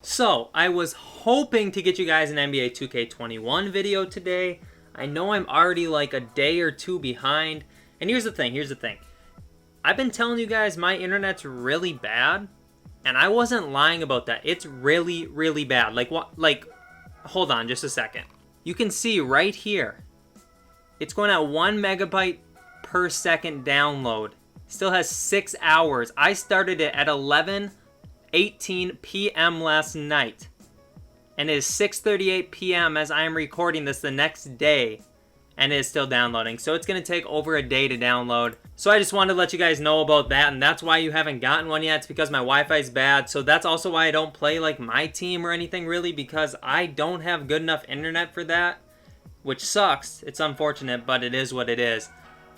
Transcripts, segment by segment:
So, I was hoping to get you guys an NBA 2K21 video today. I know I'm already like a day or two behind. And here's the thing. I've been telling you guys my internet's really bad. And I wasn't lying about that. It's really, really bad. Like, what? Like, hold on just a second. You can see right here. It's going at 1 megabyte per second download. Still has 6 hours. I started it at 11:18 p.m. last night, and it is 6:38 p.m. as I am recording this the next day, and it is still downloading. So it's going to take over a day to download. So I just wanted to let you guys know about that, and that's why you haven't gotten one yet. It's because my Wi-Fi is bad. So that's also why I don't play like my team or anything really, because I don't have good enough internet for that, which sucks. It's unfortunate, but it is what it is.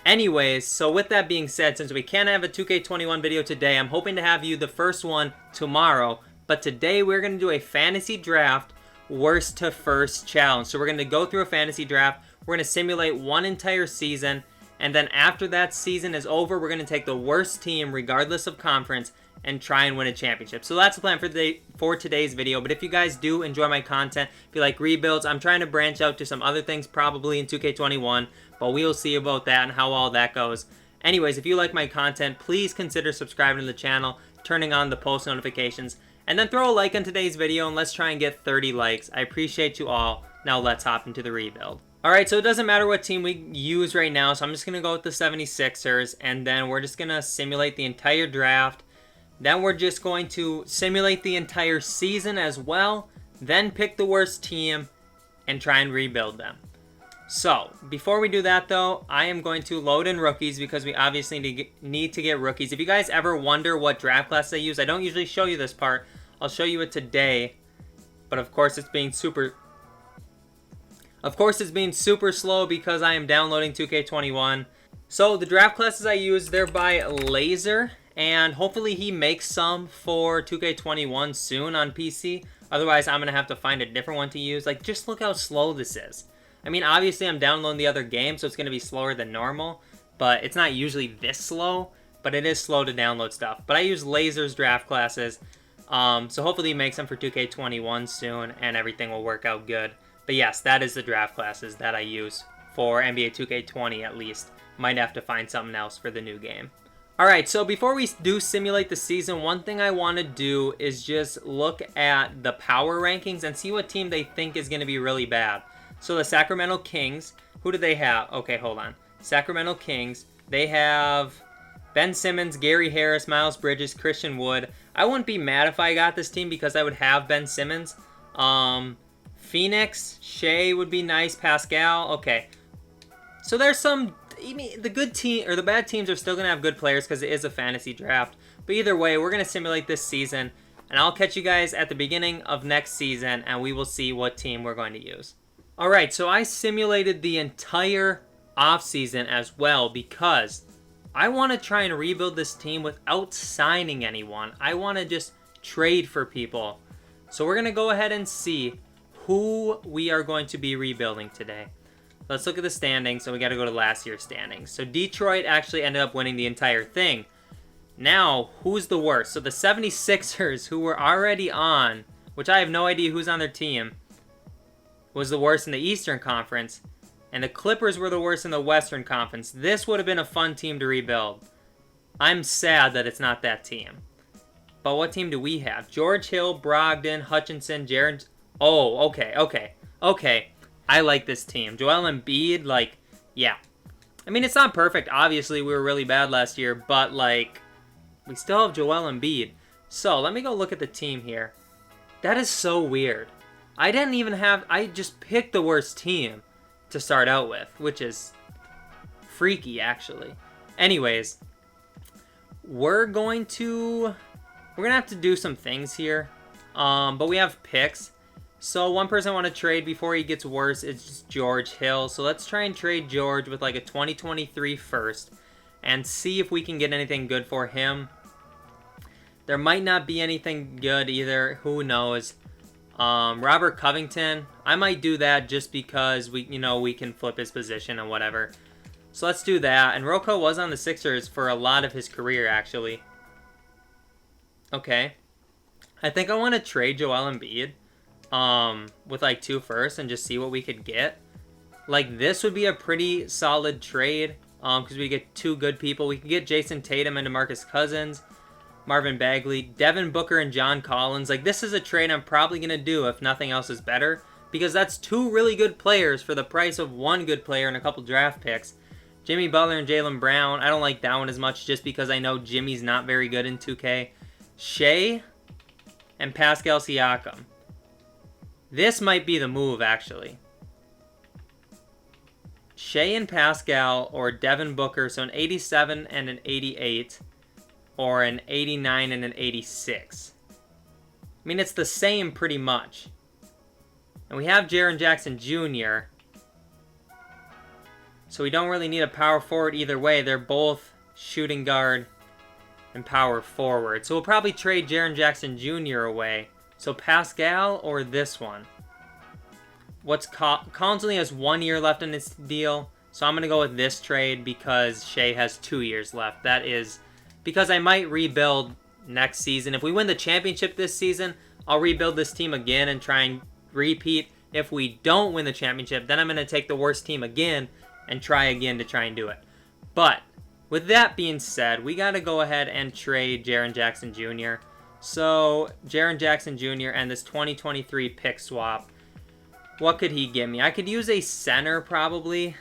Anyways, so with that being said, since we can't have a 2K21 video today, I'm hoping to have you the first one tomorrow. But today we're going to do a fantasy draft worst to first challenge. So we're going to go through a fantasy draft. We're going to simulate one entire season. And then after that season is over, we're going to take the worst team, regardless of conference, and try and win a championship. So that's the plan for today's video. But if you guys do enjoy my content, if you like rebuilds, I'm trying to branch out to some other things probably in 2K21, but we'll see about that and how all that goes. Anyways, if you like my content, please consider subscribing to the channel, turning on the post notifications, and then throw a like on today's video, and let's try and get 30 likes. I appreciate you all. Now let's hop into the rebuild. Alright, so it doesn't matter what team we use right now, so I'm just going to go with the 76ers, and then we're just going to simulate the entire draft. Then we're just going to simulate the entire season as well, then pick the worst team and try and rebuild them. So, before we do that though, I am going to load in rookies because we obviously need to get rookies. If you guys ever wonder what draft class I use, I don't usually show you this part. I'll show you it today, but of course it's being super slow because I am downloading 2K21. So, the draft classes I use, they're by Laser. And hopefully he makes some for 2K21 soon on PC. Otherwise, I'm going to have to find a different one to use. Like, just look how slow this is. I mean, obviously, I'm downloading the other game, so it's going to be slower than normal. But it's not usually this slow. But it is slow to download stuff. But I use Laser's draft classes. So hopefully he makes them for 2K21 soon. And everything will work out good. But yes, that is the draft classes that I use for NBA 2K20 at least. Might have to find something else for the new game. Alright, so before we do simulate the season, one thing I want to do is just look at the power rankings and see what team they think is going to be really bad. So the Sacramento Kings, who do they have? Okay, hold on. Sacramento Kings, they have Ben Simmons, Gary Harris, Miles Bridges, Christian Wood. I wouldn't be mad if I got this team because I would have Ben Simmons. Phoenix, Shea would be nice, Pascal. Okay, so there's some... the good team or the bad teams are still going to have good players because it is a fantasy draft. But either way, we're going to simulate this season. And I'll catch you guys at the beginning of next season. And we will see what team we're going to use. Alright, so I simulated the entire offseason as well. Because I want to try and rebuild this team without signing anyone. I want to just trade for people. So we're going to go ahead and see who we are going to be rebuilding today. Let's look at the standings. So we got to go to last year's standings. So Detroit actually ended up winning the entire thing. Now, who's the worst? So the 76ers, who were already on, which I have no idea who's on their team, was the worst in the Eastern Conference. And the Clippers were the worst in the Western Conference. This would have been a fun team to rebuild. I'm sad that it's not that team. But what team do we have? George Hill, Brogdon, Hutchinson, Jared... Oh, okay. I like this team. Joel Embiid, like, yeah. I mean, it's not perfect. Obviously, we were really bad last year, but, like, we still have Joel Embiid. So, let me go look at the team here. That is so weird. I just picked the worst team to start out with, which is freaky, actually. Anyways, we're going to have to do some things here, but we have picks. So one person I want to trade before he gets worse is just George Hill. So let's try and trade George with like a 2023 first and see if we can get anything good for him. There might not be anything good either. Who knows? Robert Covington, I might do that just because we can flip his position and whatever. So let's do that. And Rocco was on the Sixers for a lot of his career actually. Okay. I think I want to trade Joel Embiid with like 2 firsts and just see what we could get. Like, this would be a pretty solid trade because we get 2 good people. We can get Jason Tatum and DeMarcus Cousins, Marvin Bagley, Devin Booker, and John Collins. Like, this is a trade I'm probably going to do if nothing else is better, because that's 2 really good players for the price of 1 good player and a couple draft picks. Jimmy Butler and Jaylen Brown. I don't like that one as much just because I know Jimmy's not very good in 2K. Shea and Pascal Siakam. This might be the move, actually. Shea and Pascal or Devin Booker, so an 87 and an 88, or an 89 and an 86. I mean, it's the same pretty much. And we have Jaren Jackson Jr., so we don't really need a power forward either way. They're both shooting guard and power forward. So we'll probably trade Jaren Jackson Jr. away. So Pascal or this one? Collins only has 1 year left in this deal. So I'm going to go with this trade because Shea has 2 years left. That is because I might rebuild next season. If we win the championship this season, I'll rebuild this team again and try and repeat. If we don't win the championship, then I'm going to take the worst team again and try again to try and do it. But with that being said, we got to go ahead and trade Jaren Jackson Jr. So Jaren Jackson Jr. and this 2023 pick swap. What could he give me? I could use a center probably.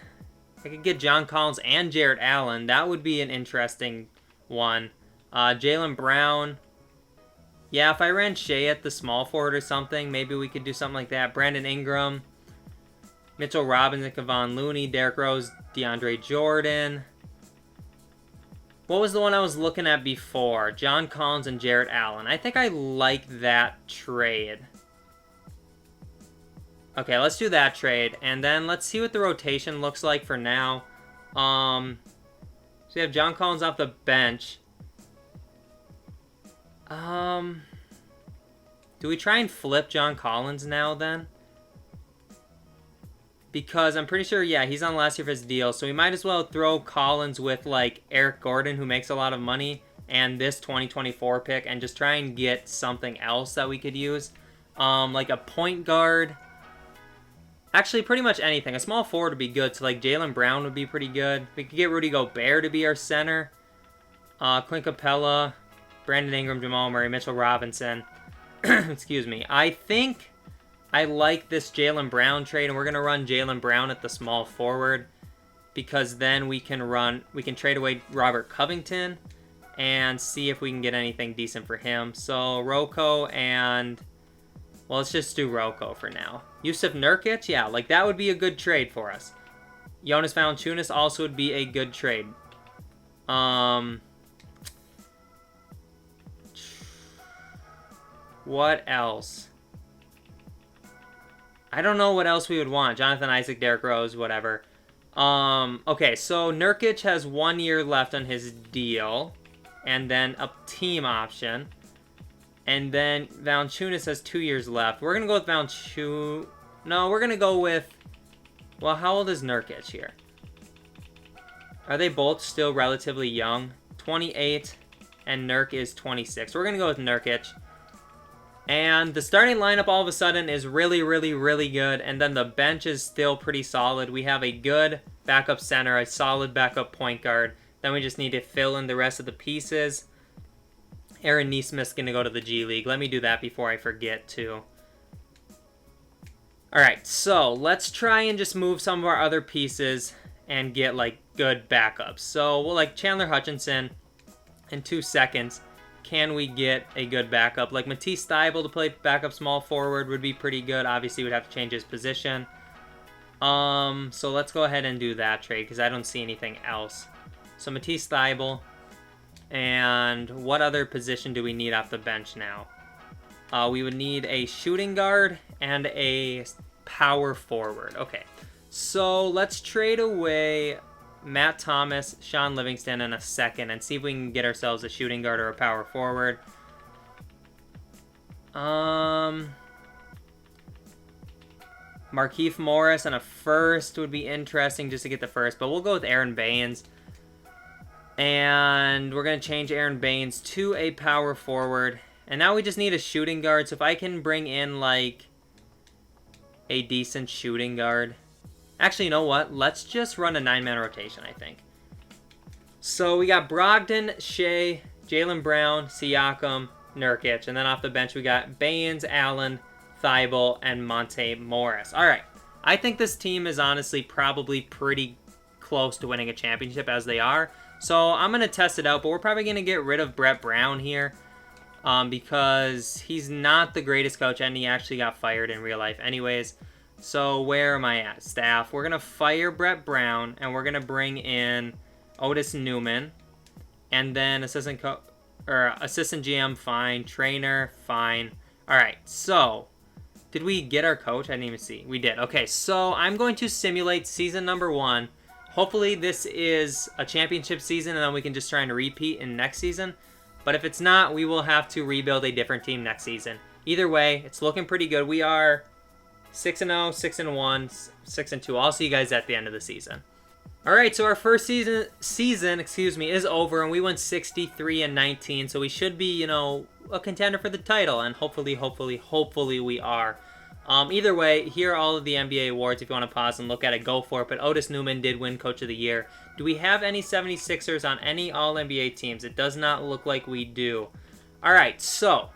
I could get John Collins and Jarrett Allen. That would be an interesting one. Jaylen Brown. Yeah, if I ran Shea at the small forward or something, maybe we could do something like that. Brandon Ingram. Mitchell Robinson, Kevon Looney, Derrick Rose, DeAndre Jordan. What was the one I was looking at before? John Collins and Jarrett Allen. I think I like that trade. Okay, let's do that trade. And then let's see what the rotation looks like for now. So we have John Collins off the bench. Do we try and flip John Collins now then? Because I'm pretty sure, yeah, he's on last year of his deal. So we might as well throw Collins with, like, Eric Gordon, who makes a lot of money, and this 2024 pick, and just try and get something else that we could use. Like a point guard. Actually, pretty much anything. A small forward would be good. So, like, Jaylen Brown would be pretty good. We could get Rudy Gobert to be our center. Clint Capella, Brandon Ingram, Jamal Murray, Mitchell Robinson. Excuse me. I think I like this Jaylen Brown trade, and we're going to run Jaylen Brown at the small forward because then we can trade away Robert Covington and see if we can get anything decent for him. So Rocco and, well, let's just do Rocco for now. Yusuf Nurkic, yeah, like that would be a good trade for us. Jonas Valanciunas also would be a good trade. What else? I don't know what else we would want. Jonathan Isaac, Derrick Rose, whatever. Okay, so Nurkic has 1 year left on his deal. And then a team option. And then Valanciunas has 2 years left. We're going to go with Valanciunas. No, we're going to go with... Well, how old is Nurkic here? Are they both still relatively young? 28 and Nurk is 26. We're going to go with Nurkic. And the starting lineup all of a sudden is really, really, really good. And then the bench is still pretty solid. We have a good backup center, a solid backup point guard. Then we just need to fill in the rest of the pieces. Aaron Nesmith's going to go to the G League. Let me do that before I forget to. Alright, so let's try and just move some of our other pieces and get like good backups. So we'll like Chandler Hutchinson in 2 seconds. Can we get a good backup? Like Matisse Thybulle to play backup small forward would be pretty good. Obviously, we'd have to change his position. So let's go ahead and do that trade because I don't see anything else. So Matisse Thybulle. And what other position do we need off the bench now? We would need a shooting guard and a power forward. Okay, so let's trade away Matt Thomas, Sean Livingston in a second and see if we can get ourselves a shooting guard or a power forward. Markieff Morris and a first would be interesting just to get the first, but we'll go with Aaron Baines. And we're going to change Aaron Baines to a power forward. And now we just need a shooting guard. So if I can bring in, like, a decent shooting guard. Actually, you know what? Let's just run a 9-man rotation, I think. So we got Brogdon, Shea, Jaylen Brown, Siakam, Nurkic. And then off the bench, we got Baynes, Allen, Thibault, and Monte Morris. All right. I think this team is honestly probably pretty close to winning a championship as they are. So I'm going to test it out, but we're probably going to get rid of Brett Brown here. Because he's not the greatest coach, and he actually got fired in real life anyways. So where am I at? Staff. We're going to fire Brett Brown, and we're going to bring in Otis Newman. And then assistant GM, fine. Trainer, fine. All right, so did we get our coach? I didn't even see. We did. Okay, so I'm going to simulate season number 1. Hopefully this is a championship season, and then we can just try and repeat in next season. But if it's not, we will have to rebuild a different team next season. Either way, it's looking pretty good. We are 6-0, 6-1, 6-2. I'll see you guys at the end of the season. All right, so our first season, is over, and we went 63-19. So we should be, a contender for the title, and hopefully we are. Either way, here are all of the NBA awards. If you want to pause and look at it, go for it. But Otis Newman did win Coach of the Year. Do we have any 76ers on any All-NBA teams? It does not look like we do. All right, so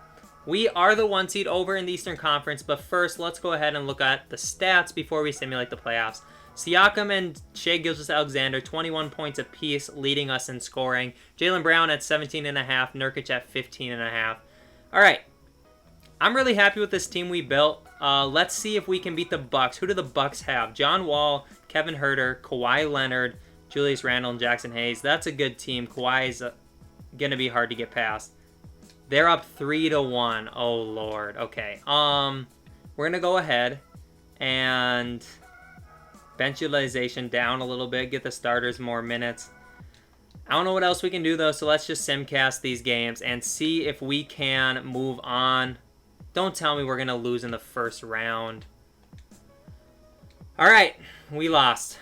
we are the 1 seed over in the Eastern Conference. But first, let's go ahead and look at the stats before we simulate the playoffs. Siakam and Shai Gilgeous-Alexander, 21 points apiece, leading us in scoring. Jaylen Brown at 17.5, Nurkic at 15.5. All right, I'm really happy with this team we built. Let's see if we can beat the Bucks. Who do the Bucks have? John Wall, Kevin Huerter, Kawhi Leonard, Julius Randle, and Jackson Hayes. That's a good team. Kawhi is going to be hard to get past. They're up 3-1. Oh, Lord. Okay. We're going to go ahead and bench utilization down a little bit. Get the starters more minutes. I don't know what else we can do, though, so let's just simcast these games and see if we can move on. Don't tell me we're going to lose in the first round. All right, we lost.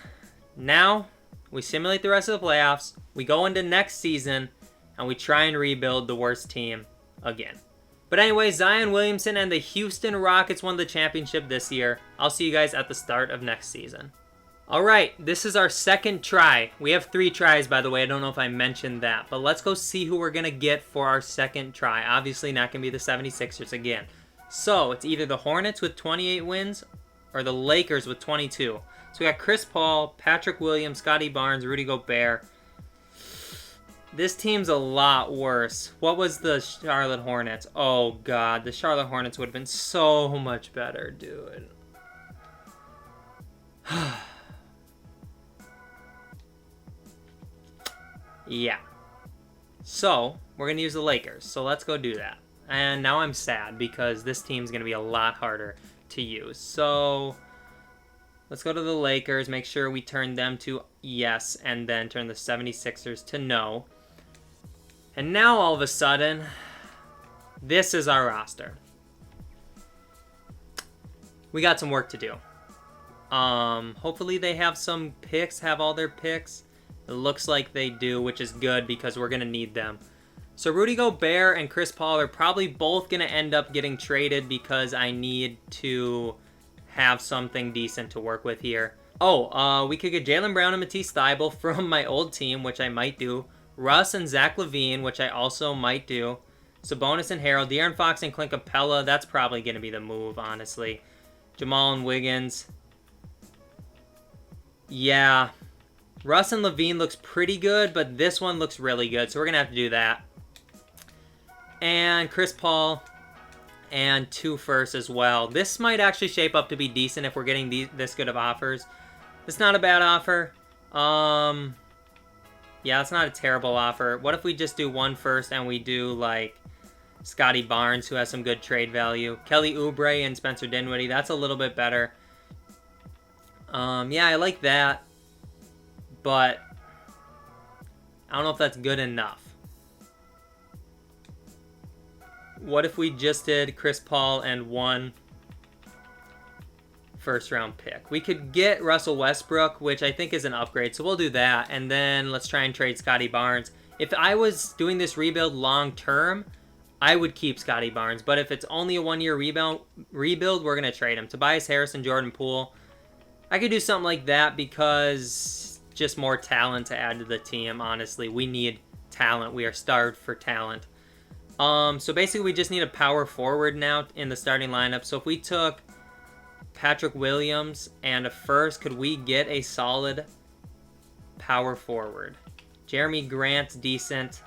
Now, we simulate the rest of the playoffs. We go into next season, and we try and rebuild the worst team again. But anyway, Zion Williamson and the Houston Rockets won the championship this year. I'll see you guys at the start of next season. All right, this is our second try. We have 3 tries, by the way. I don't know if I mentioned that. But let's go see who we're going to get for our second try. Obviously, not going to be the 76ers again. So, it's either the Hornets with 28 wins or the Lakers with 22. So, we got Chris Paul, Patrick Williams, Scotty Barnes, Rudy Gobert. This team's a lot worse. What was the Charlotte Hornets? Oh, God. The Charlotte Hornets would have been so much better, dude. Yeah. So, we're going to use the Lakers. So, let's go do that. And now I'm sad because this team's going to be a lot harder to use. So, let's go to the Lakers. Make sure we turn them to yes. And then turn the 76ers to no. And now, all of a sudden, this is our roster. We got some work to do. Hopefully they have some picks, have all their picks. It looks like they do, which is good because we're going to need them. So Rudy Gobert and Chris Paul are probably both going to end up getting traded because I need to have something decent to work with here. Oh, we could get Jaylen Brown and Matisse Thybulle from my old team, which I might do. Russ and Zach LaVine, which I also might do. Sabonis and Harrell. De'Aaron Fox and Clint Capella. That's probably going to be the move, honestly. Jamal and Wiggins. Yeah. Russ and LaVine looks pretty good, but this one looks really good. So we're going to have to do that. And Chris Paul and 2 firsts as well. This might actually shape up to be decent if we're getting this good of offers. It's not a bad offer. Yeah, it's not a terrible offer. What if we just do 1 first and we do, like, Scotty Barnes, who has some good trade value. Kelly Oubre and Spencer Dinwiddie. That's a little bit better. Yeah, I like that. But I don't know if that's good enough. What if we just did Chris Paul and 1 first-round pick? We could get Russell Westbrook, which I think is an upgrade, so we'll do that. And then let's try and trade Scotty Barnes. If I was doing this rebuild long-term, I would keep Scotty Barnes. But if it's only a 1-year rebuild, we're going to trade him. Tobias Harris and Jordan Poole. I could do something like that because just more talent to add to the team, honestly. We need talent. We are starved for talent. So basically we just need a power forward now in the starting lineup. So if we took Patrick Williams and a first, could we get a solid power forward? Jeremy Grant's decent.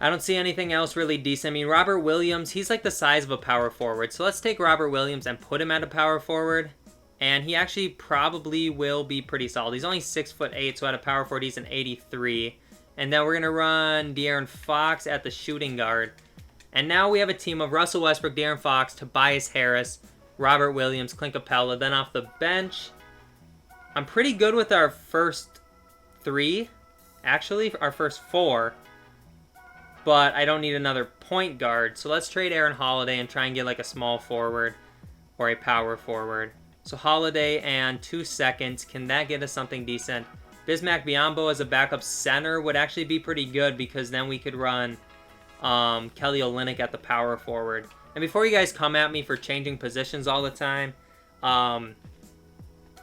I don't see anything else really decent. I mean, Robert Williams, he's like the size of a power forward. So let's take Robert Williams and put him at a power forward. And he actually probably will be pretty solid. He's only 6'8", so at a power forward, he's an 83. And then we're going to run De'Aaron Fox at the shooting guard. And now we have a team of Russell Westbrook, De'Aaron Fox, Tobias Harris, Robert Williams, Clint Capella. Then off the bench, I'm pretty good with our first 3. Actually, our first 4. But I don't need another point guard. So let's trade Aaron Holiday and try and get like a small forward or a power forward. So Holiday and 2 seconds. Can that get us something decent? Bismack Biyombo as a backup center would actually be pretty good because then we could run Kelly Olynyk at the power forward. And before you guys come at me for changing positions all the time,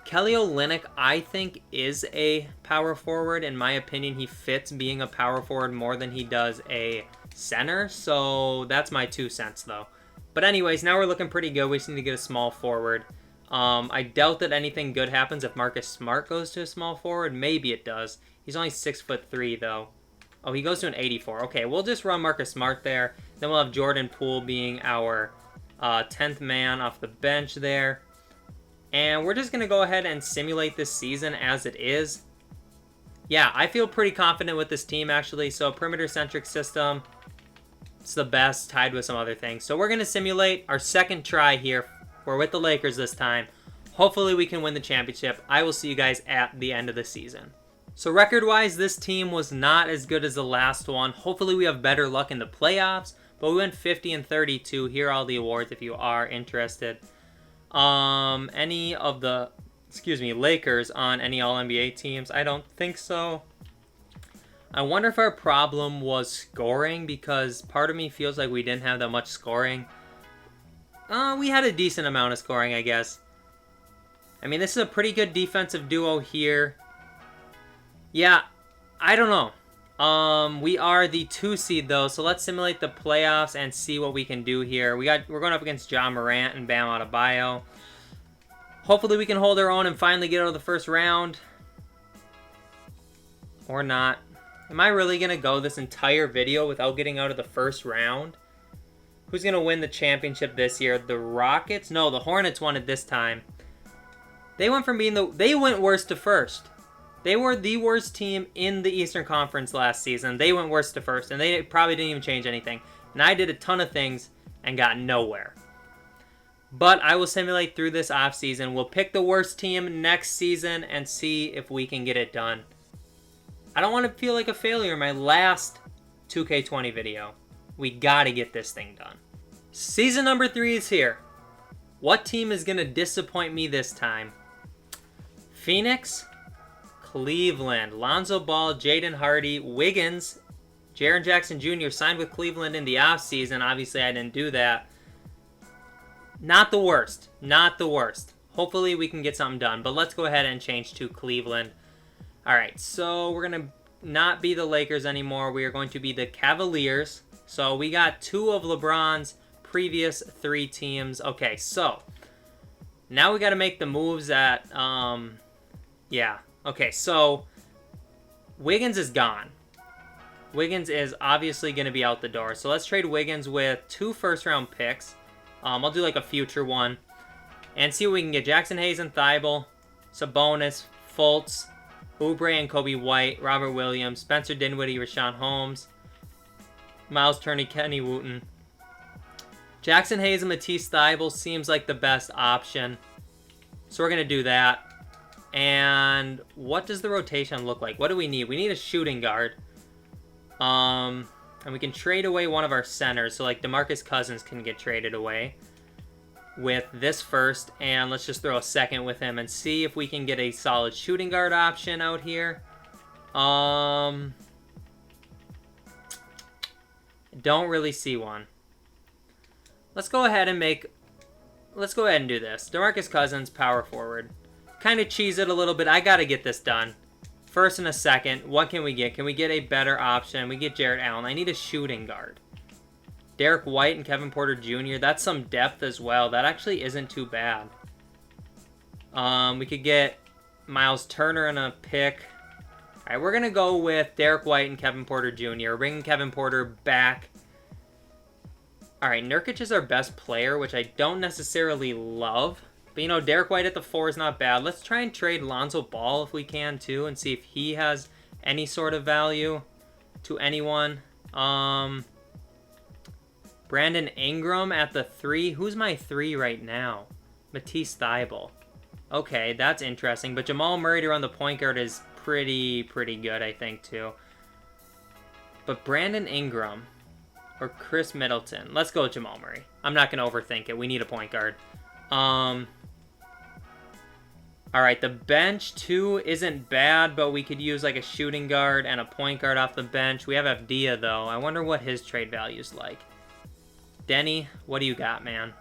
Kelly Olynyk, I think, is a power forward. In my opinion, he fits being a power forward more than he does a center. So that's my 2 cents, though. But anyways, now we're looking pretty good. We just need to get a small forward. I doubt that anything good happens if Marcus Smart goes to a small forward. Maybe it does. He's only 6'3", though. Oh, he goes to an 84. Okay, we'll just run Marcus Smart there. Then we'll have Jordan Poole being our 10th man off the bench there. And we're just going to go ahead and simulate this season as it is. Yeah, I feel pretty confident with this team, actually. So, perimeter-centric system. It's the best, tied with some other things. So, we're going to simulate our second try here. We're with the Lakers this time. Hopefully, we can win the championship. I will see you guys at the end of the season. So, record-wise, this team was not as good as the last one. Hopefully, we have better luck in the playoffs. But we went 50-32. Here are all the awards if you are interested. Any of the, Lakers on any All-NBA teams? I don't think so. I wonder if our problem was scoring, because part of me feels like we didn't have that much scoring. We had a decent amount of scoring, I guess. I mean, this is a pretty good defensive duo here. Yeah, I don't know. We are the 2 seed, though, so let's simulate the playoffs and see what we can do here. We're going up against John Morant and Bam Adebayo. Hopefully we can hold our own and finally get out of the first round. Or not. Am I really going to go this entire video without getting out of the first round? Who's going to win the championship this year? The Rockets? No, the Hornets won it this time. They went from being they went worst to first. They were the worst team in the Eastern Conference last season. They went worst to first, and they probably didn't even change anything. And I did a ton of things and got nowhere. But I will simulate through this offseason. We'll pick the worst team next season and see if we can get it done. I don't want to feel like a failure in my last 2K20 video. We got to get this thing done. Season number 3 is here. What team is going to disappoint me this time? Phoenix? Cleveland. Lonzo Ball, Jaden Hardy, Wiggins, Jaren Jackson Jr. signed with Cleveland in the offseason. Obviously, I didn't do that. Not the worst. Not the worst. Hopefully, we can get something done. But let's go ahead and change to Cleveland. All right, so we're going to not be the Lakers anymore. We are going to be the Cavaliers. So we got 2 of LeBron's previous 3 teams. Okay, so now we got to make the moves that, yeah. Okay, so Wiggins is gone. Wiggins is obviously going to be out the door. So let's trade Wiggins with 2 first-round picks. I'll do like a future one. And see what we can get. Jackson Hayes and Thibault, Sabonis, Fultz, Oubre and Kobe White, Robert Williams, Spencer Dinwiddie, Rashawn Holmes, Miles Turner, Kenny Wooten. Jackson Hayes and Matisse Thybulle seems like the best option. So we're going to do that. And what does the rotation look like? What do we need? We need a shooting guard. And we can trade away one of our centers. So like DeMarcus Cousins can get traded away with this first. And let's just throw a second with him and see if we can get a solid shooting guard option out here. Don't really see one. Let's go ahead and do this. DeMarcus Cousins, power forward. Kind of cheese it a little bit. I got to get this done. First and a second. What can we get? Can we get a better option? We get Jarrett Allen. I need a shooting guard. Derek White and Kevin Porter Jr. That's some depth as well. That actually isn't too bad. We could get Miles Turner and a pick. All right, we're going to go with Derek White and Kevin Porter Jr. We're bringing Kevin Porter back. All right, Nurkic is our best player, which I don't necessarily love. But, you know, Derek White at the 4 is not bad. Let's try and trade Lonzo Ball if we can, too, and see if he has any sort of value to anyone. Brandon Ingram at the 3. Who's my 3 right now? Matisse Thybulle. Okay, that's interesting. But Jamal Murray to run the point guard is pretty good, I think, too. But Brandon Ingram or Chris Middleton. Let's go with Jamal Murray. I'm not going to overthink it. We need a point guard. All right, the bench, too, isn't bad, but we could use like a shooting guard and a point guard off the bench. We have Avdia, though. I wonder what his trade value is like. Denny, what do you got, man?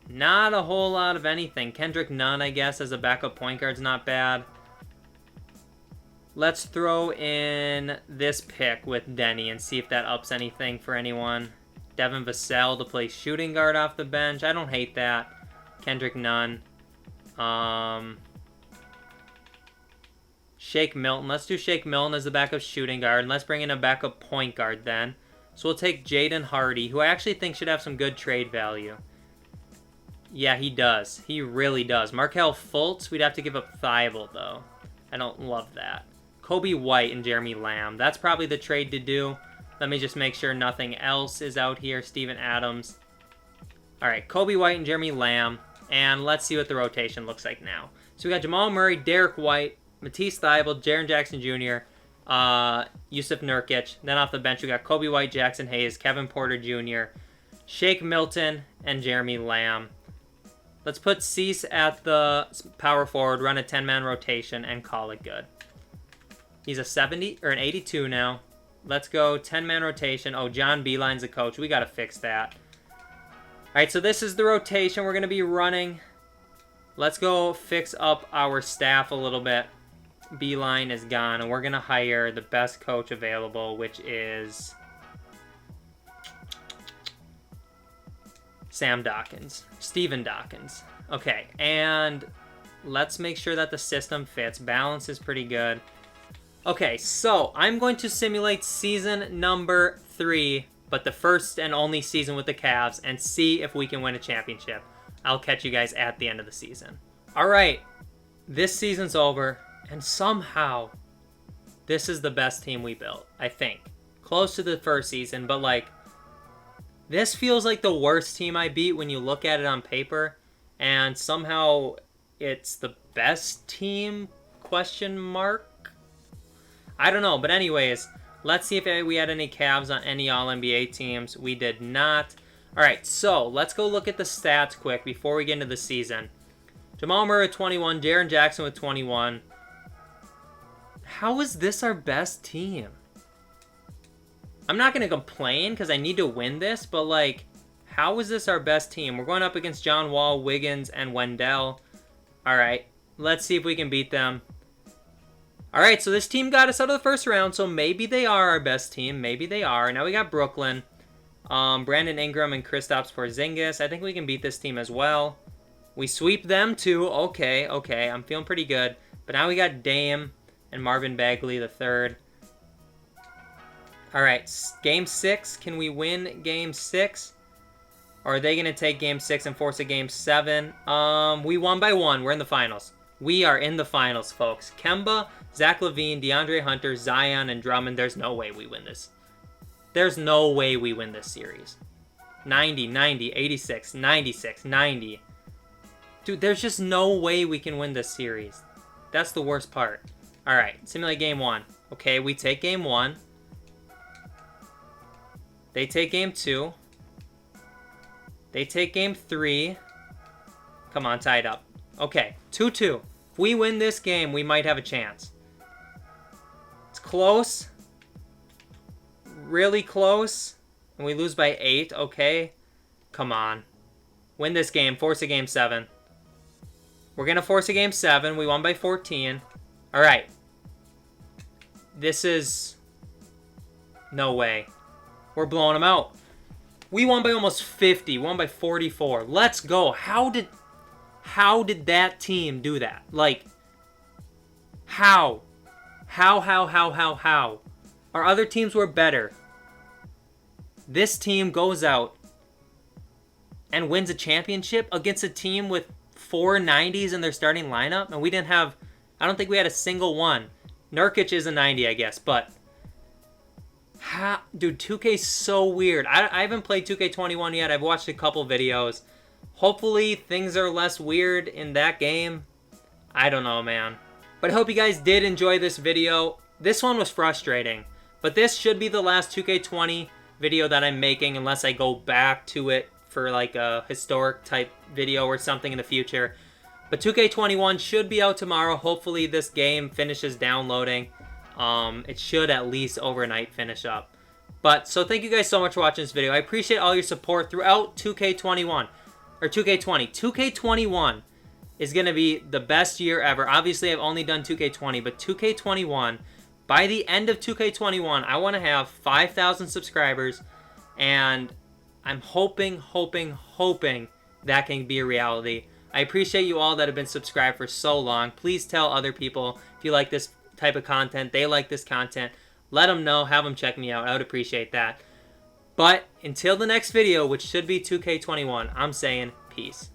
Not a whole lot of anything. Kendrick Nunn, I guess, as a backup point guard's not bad. Let's throw in this pick with Denny and see if that ups anything for anyone. Devin Vassell to play shooting guard off the bench. I don't hate that. Kendrick Nunn. Shake Milton. Let's do Shake Milton as the backup shooting guard. And let's bring in a backup point guard then. So we'll take Jaden Hardy, who I actually think should have some good trade value. Yeah, he does. He really does. Markelle Fultz, we'd have to give up Thybulle, though. I don't love that. Kobe White and Jeremy Lamb. That's probably the trade to do. Let me just make sure nothing else is out here. Steven Adams. All right, Kobe White and Jeremy Lamb. And let's see what the rotation looks like now. So we got Jamal Murray, Derek White, Matisse Thybulle, Jaren Jackson Jr., Yusuf Nurkic. Then off the bench, we got Kobe White, Jackson Hayes, Kevin Porter Jr., Shake Milton, and Jeremy Lamb. Let's put Cease at the power forward, run a 10-man rotation, and call it good. He's a 70 or an 82 now. Let's go 10-man rotation. Oh, John Beeline's the coach. We got to fix that. All right, so this is the rotation we're going to be running. Let's go fix up our staff a little bit. Beeline is gone, and we're going to hire the best coach available, which is Sam Dawkins. Steven Dawkins. Okay, and let's make sure that the system fits. Balance is pretty good. Okay, so I'm going to simulate season number 3, but the first and only season with the Cavs, and see if we can win a championship. I'll catch you guys at the end of the season. All right, this season's over, and somehow this is the best team we built, I think. Close to the first season, but like, this feels like the worst team I beat when you look at it on paper, and somehow it's the best team, question mark? I don't know, but anyways, let's see if we had any Cavs on any All-NBA teams. We did not. All right, so let's go look at the stats quick before we get into the season. Jamal Murray with 21, Jaren Jackson with 21. How is this our best team? I'm not going to complain because I need to win this, but like, how is this our best team? We're going up against John Wall, Wiggins, and Wendell. All right, let's see if we can beat them. All right, so this team got us out of the first round, so maybe they are our best team. Maybe they are. Now we got Brooklyn, Brandon Ingram, and Kristaps Porzingis. I think we can beat this team as well. We sweep them too. Okay. I'm feeling pretty good. But now we got Dame and Marvin Bagley the third. All right, Game 6. Can we win Game 6? Or are they going to take Game 6 and force a Game 7? We won by 1. We're in the finals. We are in the finals, folks. Kemba, Zach LaVine, DeAndre Hunter, Zion, and Drummond. There's no way we win this. There's no way we win this series. 90, 90, 86, 96, 90. Dude, there's just no way we can win this series. That's the worst part. All right, simulate Game 1. Okay, we take Game 1. They take Game 2. They take Game 3. Come on, tie it up. Okay, 2-2. If we win this game, we might have a chance. It's close. really close and we lose by 8, okay? Come on. Win this game. Force a game 7. We're going to force a game 7. We won by 14. All right. This is... No way. We're blowing them out. We won by almost 50. Won by 44. Let's go. How did that team do that? Like, how? How? Our other teams were better. This team goes out and wins a championship against a team with 4 90s in their starting lineup, and we didn't have... I don't think we had a single one. Nurkic is a 90, I guess, but... Dude, 2K's so weird. I haven't played 2K21 yet. I've watched a couple videos. Hopefully, things are less weird in that game. I don't know, man. But I hope you guys did enjoy this video. This one was frustrating, but this should be the last 2K20 video that I'm making unless I go back to it for like a historic type video or something in the future. But 2K21 should be out tomorrow. Hopefully this game finishes downloading. It should at least overnight finish up. But so thank you guys so much for watching this video. I appreciate all your support throughout 2K21 or 2K20. 2K21 is going to be the best year ever. Obviously, I've only done 2K20, but 2K21, by the end of 2K21, I want to have 5,000 subscribers, and I'm hoping that can be a reality. I appreciate you all that have been subscribed for so long. Please tell other people if you like this type of content, they like this content. Let them know, have them check me out. I would appreciate that. But until the next video, which should be 2K21, I'm saying peace.